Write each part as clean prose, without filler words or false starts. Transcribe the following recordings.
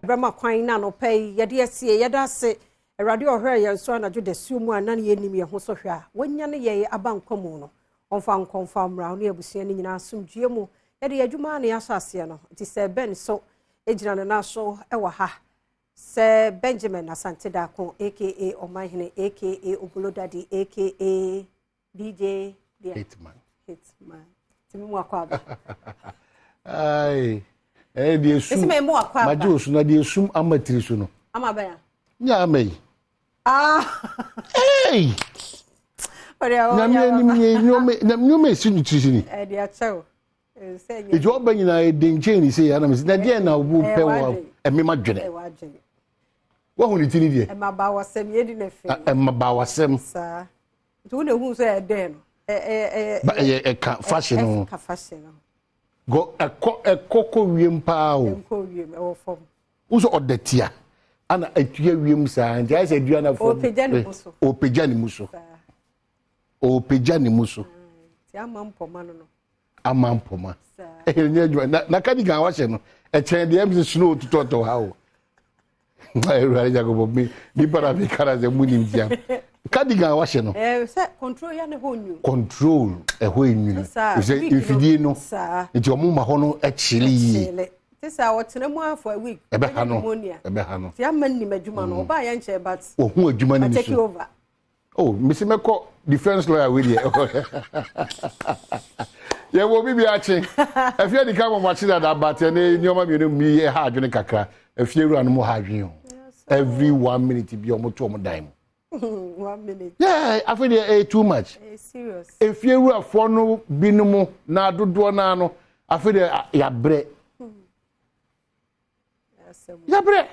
Brama kwan na no pay yede asie yeda se awrade ohwe ye nso anajo da sumu ana ne yenim ye ho so hwe a wonya ne ye abankomu no onfa nkonfa mra no abusua ne nyina asomdue mu yede adwuma na yasase no ti se ben so ejina ne na so ewa ha se Benjamin Asante Dako aka Omahene aka Obulodadi aka DJ Hitman timi mu akwaba ai di esum ese me mu akwaba majo so na di esum amatiri so no amabaya nya amai hey ore na nyome si nutiri ni di achew ejo obanyi na denche ni se ya na me na dia na obu pe wa eme madwene wo hu ni tini die e maba wasem ye di na fe e maba wasem sa tu ne hu so e den ka fashion no ka fashion no go ekoko wiem pa o enko wiem e wo fom uso odatia ana atua wiem sa ntia ise dua na fom opejani muso ti amampoma no amampoma na kadiga wa hye no e chen de em snow tutoto ha o ai ra jagobo mi para mi kara ze munim diam kadiga wa hye no se control ya ne ho nyu control e ho nyu se ifidie no nti omo ma ho no achili tisa wotena mu afọ a week ebe ha no ti amanni madwuma no oba ya nche but ohu adwuma ni take over oh misi meko defense lawyer we there ye wo bibi achi afia di ka mo machi da but ne nyoma mi no mi ha adwene kakra afia ru anu mo ha adwen every 1 minute bi omo to omo dan 1 minute yeah afia too much serious afia ru afọ no binumu na dodo na no afia ya bre ya bre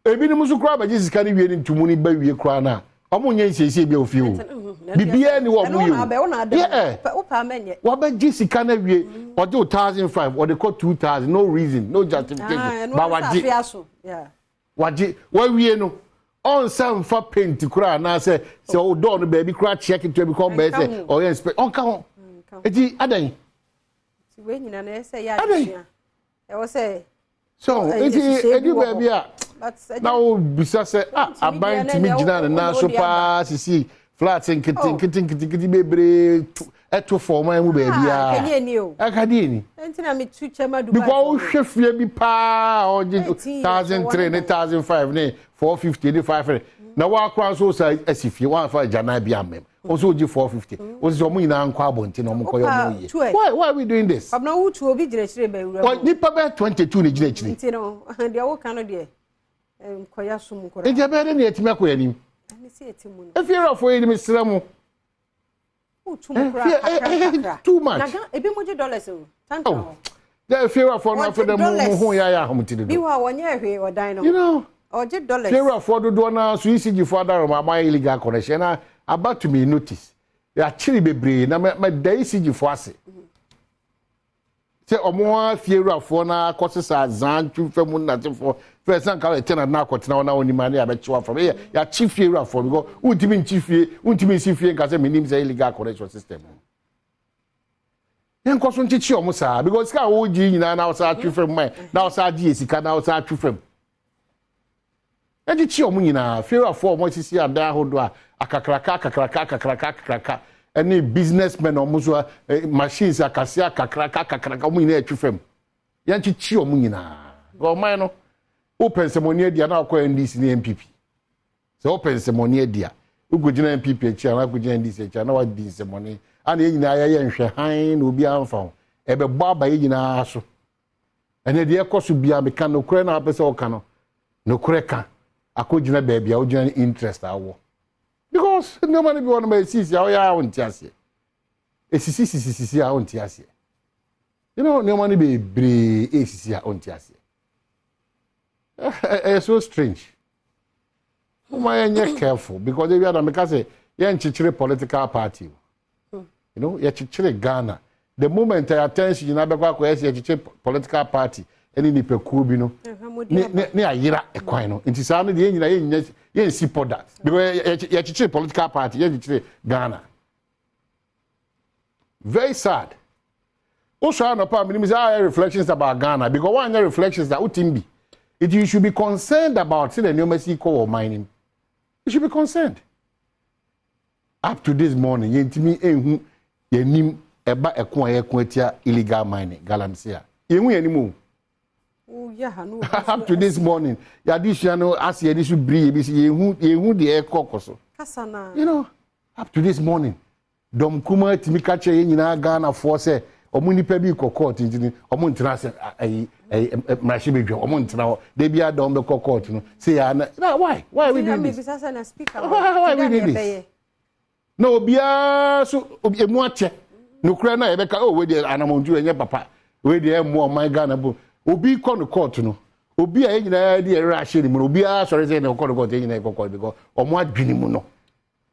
ebinumu su kra ba jisika ni wie ni ntumu ni ba wie kra na omunye nsiesie bia ofie o bibia ni wo mu yo o pa menye wa ba jisika na wie o de 1005 o de ko 2000 no reason no justification ba waji waji wa wie no on sam fa paint kra na se o do no ba bi kra check it be come be say o inspect on ka ho eti adan ti we nyina na say ya adua e wo say so edi ba bia now bisa say aban timi gina na so pa sisi flat nkiti bebre eto form mu ba bia kenye ni o akadi ni entina me tu chema Dubai because hwefie bi pa o 1003 ne 1005 ne 450 ne 500 na wa kwa so sa asifie wa fa jana bi amem also gi 450 also mo nyina nkwa abonti na mo koyo mo ye why are we doing this abna wutu obi gina chire ba wura ni pa ba 22 ne gina chire nti no dia wo kan no de koya sum ko e je be de ne etime akoya nim ani se etimu no e fiera fo yi mi sira mo wutu mo kra too much naga ebi mo je dollars o tanta the fiera fo na for dem mo hu ya homtide do bi wa wonye hwe odan no you know o je dollars fiera fo do na so isi for adaro ma illegal connection na about to me notice ya chiri bebre na ma dai isi for ase se omo fiera fo na kosesa zantu femu na tefo first and call it na kwotena na oni mani abechiwa from ya chief fiera fo because untimi sifie nka se menim say illegal connection system yen koso nchichi omo sa because ka wo ji nyina na osa atwefem mai na osa di esika na osa atwefem nchichi omo nyina fiera fo omo sisi ada hodo a akakraka any businessmen omo so machines akasia akakraka omo nyina atwefem yen nchichi omo nyina go mai no open ceremony dia na akwa NDC na MPP so open ceremony dia ugojina MPP echi na agojina NDC echi na wa di ceremony ana enyina ya nhwe han na obi anfa ebe bo abaye nyina so ene de ekoso bia me kan no kure na apese o kan no kure kan akojina ba bia ojina interest awo because no man be one my sisi ya ya wonti ase esisi ya wonti ase you know no man be bre esisi ya wonti ase it's so strange. Why are you careful? Because if you are because you're in political party. You know, you're in Ghana. The moment I attention, you know, because you're political party, any ni pekubi no. Ne ayira ekwano. Inti sa no de nyina ye si poda. Because you're in political party, you're in Ghana. Very sad. Also, no pa me say reflections about Ghana because one reflections that utimbi. You should be concerned about the new Messi call mining. You should be concerned. Up to this morning, yentimi ehu yenim eba ekwa illegal mining galamsey. Yehu yenimu. Oh yeah, no. Up to this morning, yadishano as yedisu bri bi yehu de ekokoso. Kasana. You know, up to this morning, dom kuma timika che nyina Ghana for say omunipa bi kokot ntini omuntra se marashi bedwa omuntra de bia dom be kokot no say why we do this? Why we do this? No bia so emu ache no kura na ebeka oh we dey anamontu enye papa we dey emu my Ghana bo obi ko no court no obi a nyina dey rashi ni mu obi a sorry say na ko no court nyina kokot because omo adwini mu no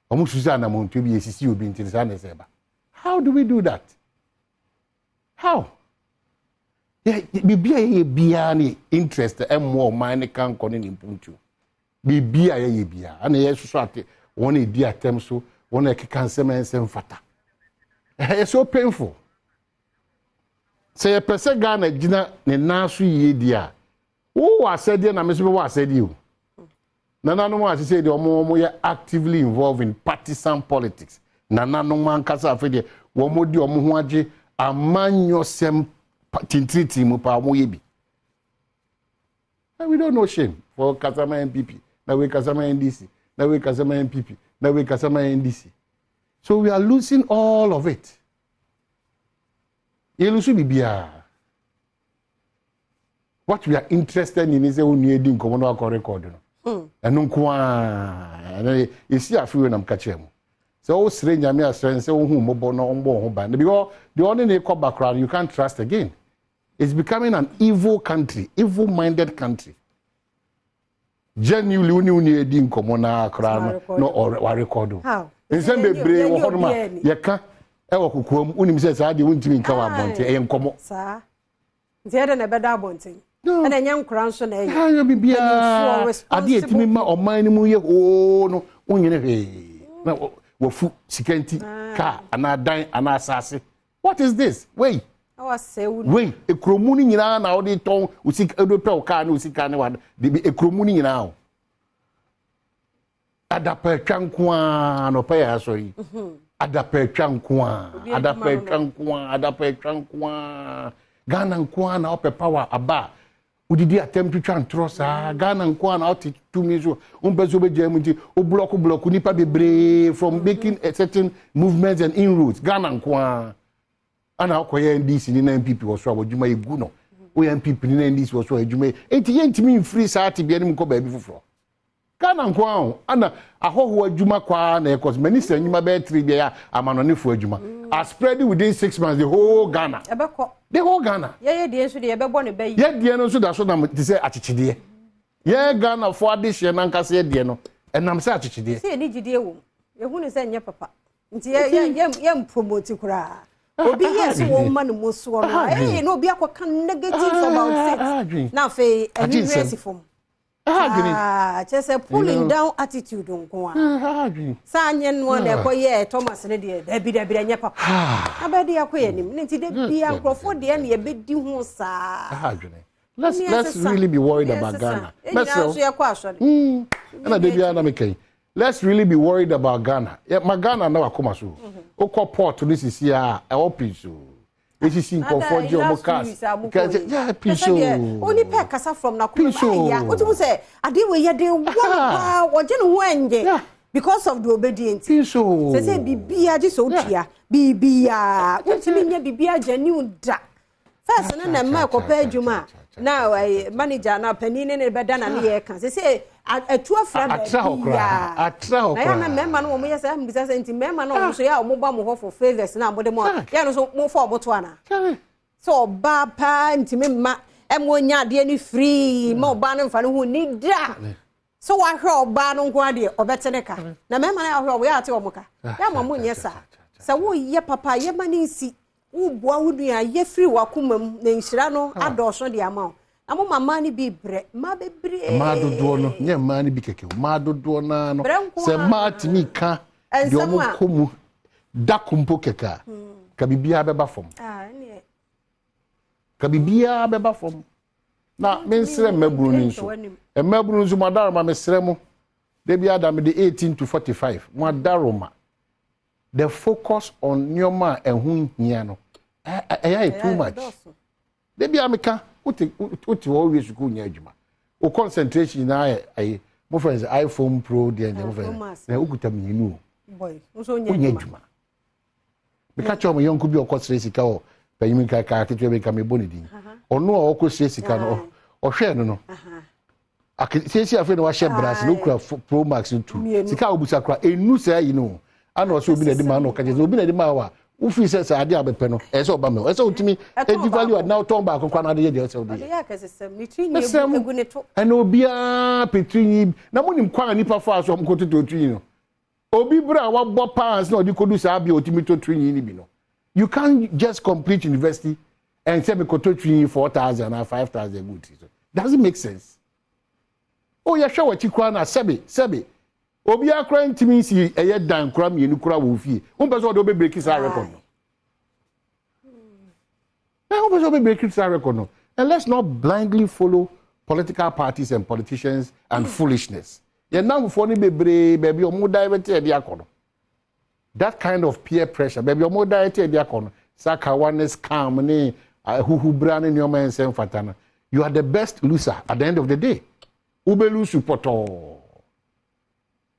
omo suza anamontu bi esisi obi ntini sa na seba. How do we do that? How? Bibia ye bia ni interest more mine can connect in puntu. Bibia ye bia. And ye so ate one edi atem so one can sem fata. It's so painful. Say a person Ghana gina ne nasu ye dia. Who was said there na me so was said you. Nana no was say the omo actively involved in partisan politics. Nana no man kasa afede wo mo di omo ho age amanyo sem tintriti mu pa mo yebi. We don't know shame for Kasama MPP. Now we Kasama NDC. Now we Kasama MPP. Now we Kasama NDC. So we are losing all of it. What we are interested in is when you didn't come on our record. And no kwa. You see, I feel when I'm catching. So strange, I mean, strange. So who mobile no on band because the only background you can't trust again. It's becoming an evil country, evil-minded country. Genuinely, you didn't come on our crown no or record. How? In some brave or horma, yaka. Ewa kukuom unim says I didn't in Kawa Bonte and come. Sir, the other never dabonting. And a young crown so I be I did me or mine mu ye oh no unye wo fu sikenti car and I die and assassin. What is this? Wait. I was say wait, a cromuni nyina na odi ton usik edo pe car no usika ne wa de a cromuni nyina. Adape twankwa no pe ya so yi. Adape twankwa Ghana nkwa na ope power aba udidi attempt to try and trust Ghana nkwa na oti 2 minutes umbezo be jam nti o block nipa bebre from making a certain movements and inroads Ghana nkwa ana akoye NDC ni na MPP wo so abodwuma egu no o MPP ni na NDC wo so adwuma enti yentimi free saati bia ni mko ba bi fufuro Ghana nkwa ana ahoho adwuma kwa na ekos minister nyuma be 3 bia amanonefo adwuma are spreading within 6 months the whole Ghana. The whole Ghana. Yeah, dear, so the Ebebon Bay. Yet, dear, no, so that's what I'm to say at Chichidie. Yeah, Ghana for this year, Nanka said, dear, no, and I'm sad to Chichidie. Say, need you, dear, you wouldn't send your papa. Young promote to cry. Obi yes, woman, most one. Hey, no, be a negative about sex. Now, Faye, and you form. Just a pulling down attitude don't go on. Sanyan one there, Thomas and dear, Debbie and your papa. I bet they are queer him. Ninty be uncle for the end, a bit do Let's really be worried about Ghana. Let's really be worried about Ghana. Yeah, my Ghana now come so. Oko port to this is here, I open so. This is in comfort your mocas. Yeah, piso. Only pack us from Nakuya. What you say? I did we had or Jen because of the obedience. Piso. Say, Bibia, this old here. Bibia. What's the meaning? Bibia, genuine da. First, and then Marco Pejuma. Now, a manager, now Penny and Badana near can say, a 12 friend. I am a member of me as I'm because member no so ya mobile for favors now but more ya so more for Botswana. So baba ntimi ma emonya de ni free ma oba no mfa no hu ni da. So wa hwe oba no nko ade obeteneka. Na member na hwe we ate omoka. Ya mo munye sa. Sa wo ye papa ye mani si wo boa wudua ye free wakomam na nhira no adosho de ama. Amo mama ni bi bre ma bebre ma dodo no nye ma ni bi keke ma dodo na no se ma timi ka de omo komu da kumpo keka ka bibia beba fom ne ka bibia beba fom na mensere mmaburu ni nso mmaburu nso madaroma mesere mo de bi adam de 18 to 45 madaroma the focus on nyoma ehun hia no too much de bi ameka uti wo wi suku nya adwuma o concentration na mo friends iPhone Pro de nya mo friends na ukuta minu boy nso nya adwuma meka chomo yonku bi okosere sika o panyimi ka ketwe be ka me bonidi ono a okosere sika no ohwe no akisi afi no wa share brass no kura Pro Max 2 sika obusa kura enu say yi no ana o so obi na di ma no ka je obi na di ma wa wo fi se ade abepe no e se oba me e se otimi e di value now turn back kwa na de je se obi ya ka system ni trinyi egu ne to ana obi a petrinyi na mo nim kwa nipa fa so mko to trinyi no obi bra wa bo pounds na odi kodu sa bia otimi to trinyi ni bi no you can't just complete university and say me ko to trinyi 4,000 or 5,000 good doesn't make sense oh ya hwe wachi kwa na sebe obi akra ntimi si eye dan kra mienu kra wo fie won pese o be break sa record na won pese o be break sa record no and let's not blindly follow political parties and politicians and foolishness ye now for ni bebre baby o mu direct e dia kono that kind of peer pressure baby o mu direct e dia kono saka one scam ni huhu bra ni o man sem fatana you are the best loser at the end of the day ube lose poto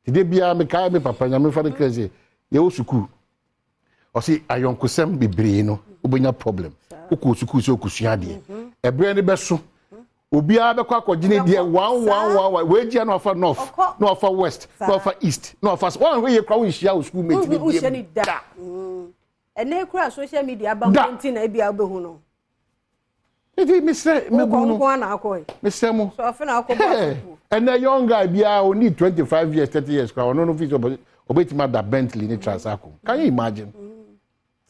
de bia me kai me papa nya me fa de crazy ye wo suku o si ayonkosem bebre no obenya problem uko suku so kusua de ebre ne beso obi a be kwa akogine de 111 we gia no afa north no afa west no afa east no afa one we ye kwa won hia o school mate ni da ene kura social media ba konti na bia obehu no Edi Mr. Meguno. Mr. Mo. So after na akọ and a young guy bia o need 25 years 30 years kwa no fit obeti ma da Bentley ni Transaco. Can you imagine?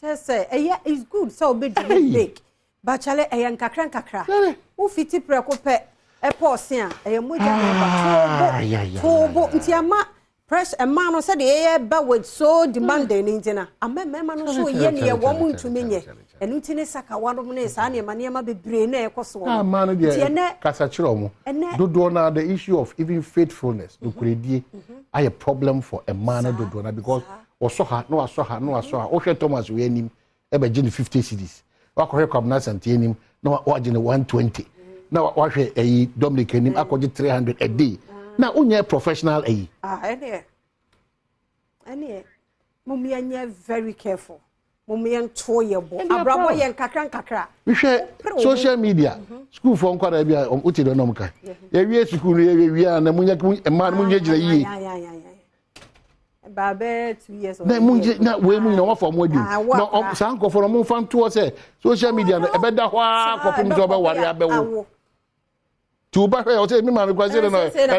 Say it's good so be big. But chale nkakra. Wo fiti preko pe e pause a moja na ba. Nti ama press a man no said e ba with so demanding ntina. Amema no so ye ne wo mu ntumi nye. Enu tine saka wano mune sa ne ma bebre na ekoso ah man dey kasa chiro mo dodo na the issue of even faithfulness do kredie are a problem for a man dodo na because oso ha no aso ha o hwe Thomas we anim e be gine 50 cedis wa ko hwe kwabna sante anim na wa gine 120 na wa hwe eyi Dominic anim akoje 300 a day na onye professional eyi ene mummy anya very careful Mumian toyable. Abrabo yen kakra. We share social media. School for nkwara bia uti do nomka. Ye wie school ye wie na munya man munya gina yi. Baba 2 years old. Na munya na we munya wa for module. No san ko for mo fan to say social media e be da hwa kopim to be ware abewo. Tu ba hwe o say me man kwa say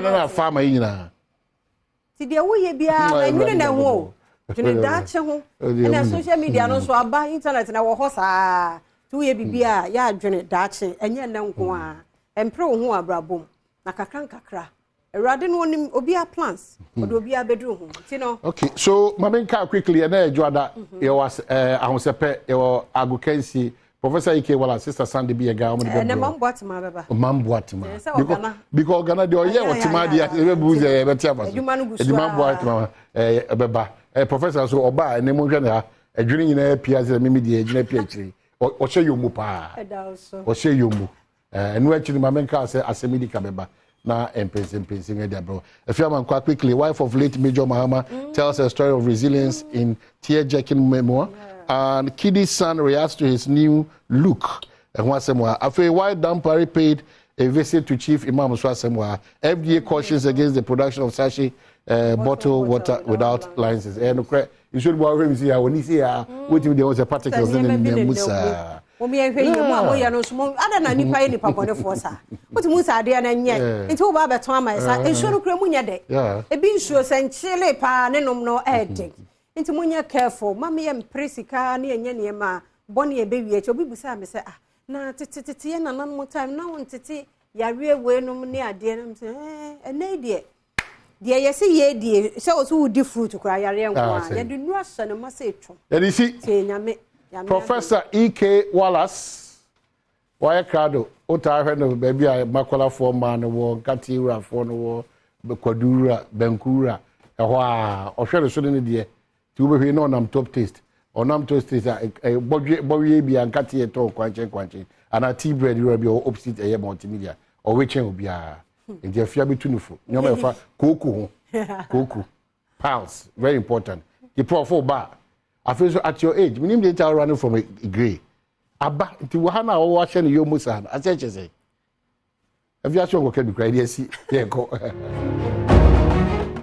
na farmer yi nyina. Ti de wo ye bia na nwene na ho. Juni dache ho na social media no so aba internet na wo ho saa tu ye bibia ya adwene dache enye na nko a empre wo ho abrabom na kakra erade no onim obi a plans odo obi a bedru ho ti no okay so mamenka quickly na ejuada you was ahosepe you agokansi Professor Ike wala sister Sandy be a guy on the bed. Na mamboatima baba. Mamboatima. Because Ghana de oye otima dia e buze e betia baso. E mamboatima beba. Professor so oba e nemu hwe na adwene nyina pia se mimi de agina pia chiri. O hye yomu pa. O hye yomu. Enu achiri mamenka ase asemidi ka beba. Na empense media bro. Efiama kwa quickly wife of late Major Mahama tells a story of resilience in tear-jerking memoir. And Kidi's son reacts to his new look. And after a while, Dampari paid a visit to Chief Imam Swasemwa. FDA cautions against the production of sachet bottled water without licenses. And you should worry me see when you see what there was a particles in the Musa. Omi ehwe ye mu amoya no so ada na nipa ye nipa bone fo sa oti musa ade na nye enti wo ba beto ama sa ensuo no kura mu nya de e bi nsuo sanchile pa ne nom no ede enti munya careful mama ye mpresika na enye ne ma bone e be wie che obi busa me se na tete ye na nan mo time na won tete yawe we nom ne ade no se ene de ye se ye die se o so di fruit kura yare enko a ye de nu asa no ma se etwo ye di si te nyame Professor E.K. Wallace, why crowd ota hwe no baby a makola for man wo katiura for no wo kwadura bankura ehwa a ohwe so ne de ti wo behwe no nam top taste onam top taste a bodwe bi ankati eto kwanche ana tea bread ro bi opposite eye multimedia o wechen obi a ndia fia betunufo nyoma efa koku ho koku pals very important the prof ba afeso at your age minim dey tell running from a grey aba nti wo ha na wo ahye ne yomu sa acheche say afia so go kedu kra dey si ye ko